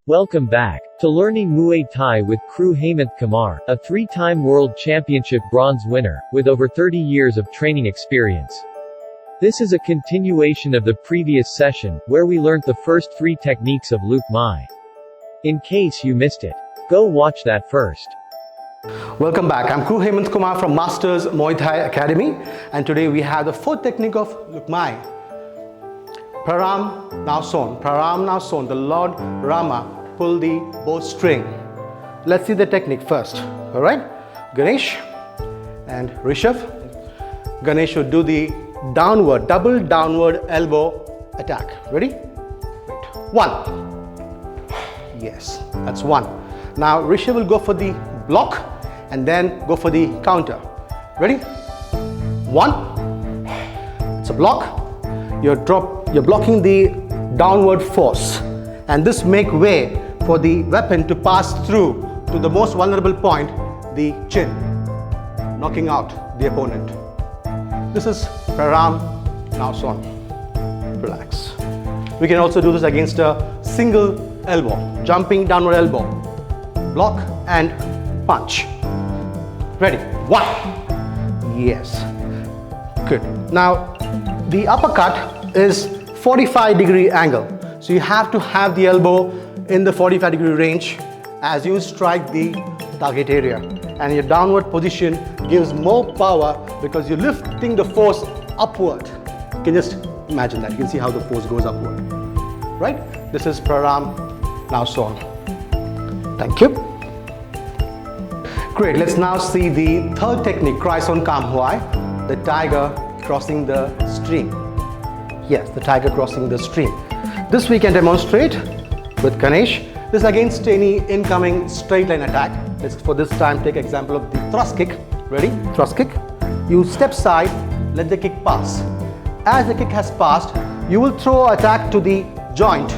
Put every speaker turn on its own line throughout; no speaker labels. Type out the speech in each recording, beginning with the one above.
Welcome back to learning Muay Thai with Kru Hemanth Kumar, a three-time World Championship bronze winner, with over 30 years of training experience. This is a continuation of the previous session, where we learnt the first three techniques of Luk Mai. In case you missed it, go watch that first.
Welcome back. I'm Kru Hemanth Kumar from Masters Muay Thai Academy, and today we have the fourth technique of Luk Mai. Phra Ram Nao Sorn. Phra Ram Nao Sorn. The Lord Rama pull the bowstring. Let's see the technique first. All right, Ganesh and Rishabh. Ganesh should do the downward, double downward elbow attack. Ready? Wait. One. Yes, that's one. Now Rishabh will go for the block and then go for the counter. Ready? One. It's a block. You're blocking the downward force, and this make way for the weapon to pass through to the most vulnerable point, the chin, knocking out the opponent. This is Phra Ram Nao Sorn. Relax. We can also do this against a single elbow, jumping downward elbow, block and punch. Ready? One. Yes. Good. Now the uppercut is 45-degree angle, so you have to have the elbow in the 45-degree range as you strike the target area, and your downward position gives more power because you're lifting the force upward. You can just imagine that. You can see how the force goes upward, right? This is Phra Ram Nao Sorn. Thank you. Great. Let's now see the third technique, Kraisorn Huai, the tiger crossing the stream. Yes, the tiger crossing the stream. This we can demonstrate with Ganesh. This against any incoming straight line attack. Let's for this time take example of the thrust kick. Ready? Thrust kick. You step side, let the kick pass. As the kick has passed, you will throw attack to the joint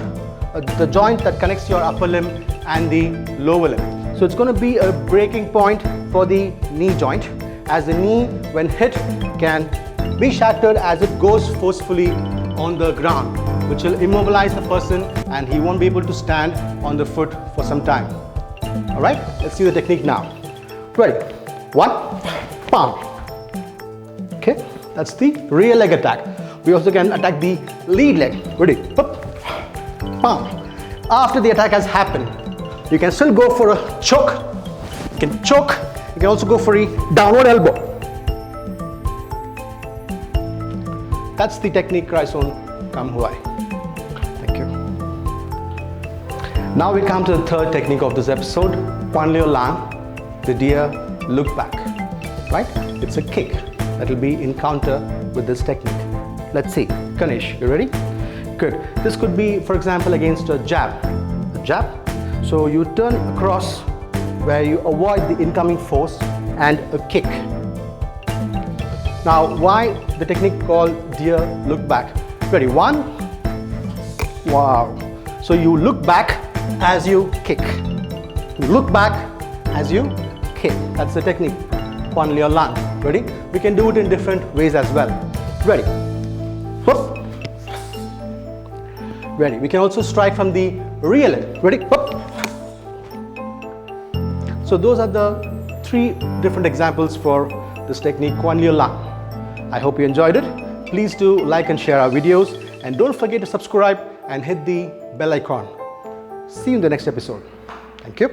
that connects your upper limb and the lower limb. So it's going to be a breaking point for the knee joint, as the knee when hit can be shattered as it goes forcefully on the ground, which will immobilize the person and he won't be able to stand on the foot for some time. All right, let's see the technique now. Ready? One, palm. Okay, that's the rear leg attack. We also can attack the lead leg. Ready? Palm. After the attack has happened, you can still go for a choke. You can choke. You can also go for a downward elbow. That's the technique Kraisorn Huai. Thank you. Now we come to the third technique of this episode, Kwand the deer look back. Right? It's a kick that will be in counter with this technique. Let's see. Ganesh, you ready? Good. This could be, for example, against a jab. A jab. So you turn across where you avoid the incoming force and a kick. Now, why the technique called deer look back? Ready? One. Wow. So you look back as you kick. You look back as you kick. That's the technique. Kwand. Ready? We can do it in different ways as well. Ready? Whoop. Ready? We can also strike from the rear leg. Ready? Whoop. So those are the three different examples for this technique, Kwand. I hope you enjoyed it. Please do like and share our videos, and don't forget to subscribe and hit the bell icon. See you in the next episode. Thank you.